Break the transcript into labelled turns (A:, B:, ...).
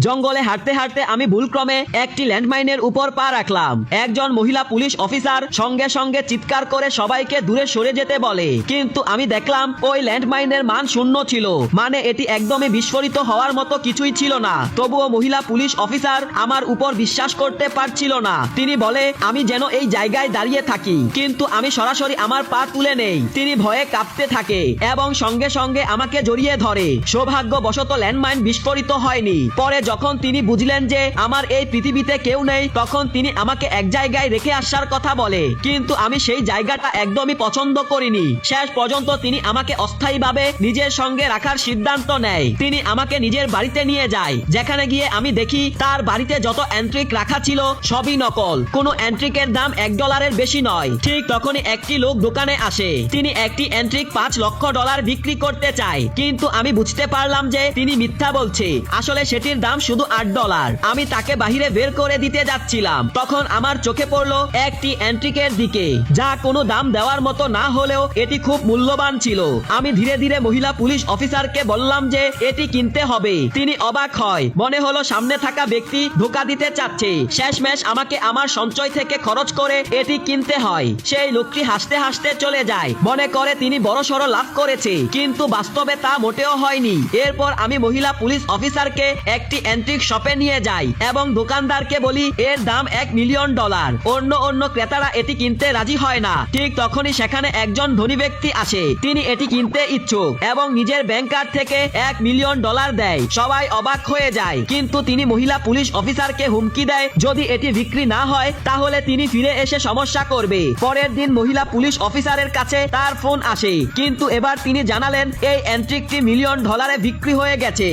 A: জঙ্গলে হাঁটতে হাঁটতে আমি ভুলক্রমে একটি ল্যান্ডমাইনের উপর পা রাখলাম। একজন মহিলা পুলিশ অফিসার সঙ্গে সঙ্গে চিৎকার করে সবাইকে দূরে সরে যেতে বলে, কিন্তু আমি দেখলাম ওই ল্যান্ডমাইনের মান 0 ছিল, মানে এটি একদমই বিস্ফোরিত হওয়ার মতো কিছুই ছিল না। তবুও মহিলা পুলিশ অফিসার আমার উপর বিশ্বাস করতে পারছিল না। তিনি বলে আমি যেন এই জায়গায় দাঁড়িয়ে থাকি, কিন্তু আমি সরাসরি আমার পা তুলে নেই। তিনি ভয়ে কাঁপতে থাকে এবং সঙ্গে সঙ্গে আমাকে জড়িয়ে ধরে। সৌভাগ্যবশত ল্যান্ডমাইন বিস্ফোরিত হয়নি। পরে যখন তিনি বুঝলেন যে আমার এই পৃথিবীতে কেউ নেই, তখন তিনি আমাকে এক জায়গায় রেখে আসার কথা বলে, কিন্তু আমি সেই জায়গাটা একদমই পছন্দ করিনি। শেষ পর্যন্ত তিনি আমাকে অস্থায়ীভাবে নিজের সঙ্গে রাখার সিদ্ধান্ত নেয়। তিনি আমাকে নিজের বাড়িতে নিয়ে যায়, যেখানে গিয়ে আমি দেখি তার বাড়িতে যত এন্ট্রিক রাখা ছিল সবই নকল। কোনো এন্ট্রিকের দাম $1 বেশি নয়। ঠিক তখনই একটি লোক দোকানে আসে। তিনি একটি এন্ট্রিক $5 লক্ষ বিক্রি করতে চায়, কিন্তু আমি বুঝতে পারলাম যে তিনি মিথ্যা বলছে। আসলে সেটির দাম শুধু $8। আমি তাকে বাহিরে বের করে দিতে যাচ্ছিলাম, তখন আমার চোখে পড়লো একটি এন্ট্রিকের দিকে, যা কোনো দাম দেওয়ার মতো না হলেও এটি খুব মূল্যবান ছিল। আমি ধীরে ধীরে মহিলা পুলিশ অফিসারকে বললাম যে এটি কিনতে হবে। তিনি অবাক হয়, মনে হলো সামনে থাকা ব্যক্তি ধোঁকা দিতে চাচ্ছে। শেষমেশ আমাকে আমার সঞ্চয় থেকে খরচ করে এটি কিনতে হয়। সেই লোকটি হাসতে হাসতে চলে যায়, মনে করে তিনি বড়সড় লাভ করেছে, কিন্তু বাস্তবে তা মোটেও হয়নি। এরপর আমি মহিলা পুলিশ অফিসারকে একটি এন্ট্রিক শপে নিয়ে যাই এবং দোকানদারকে বলি এর দাম $1 মিলিয়ন। অন্য ক্রেতারা এটি কিনতে রাজি হয় না। ঠিক তখনই সেখানে একজন ধনী ব্যক্তি আসে। তিনি এটি কিনতে ইচ্ছুক এবং নিজের ব্যাংক কার্ড থেকে $1 মিলিয়ন দেয়। সবাই অবাক হয়ে যায়, কিন্তু তিনি মহিলা পুলিশ অফিসারকে হুমকি দেয় যদি এটি বিক্রি না হয় তাহলে তিনি ফিরে এসে সমস্যা করবে। পরের দিন মহিলা পুলিশ অফিসারের কাছে তার ফোন আসে, কিন্তু এবার তিনি জানালেন এই এন্ট্রিকটি $1 মিলিয়ন বিক্রি হয়ে গেছে।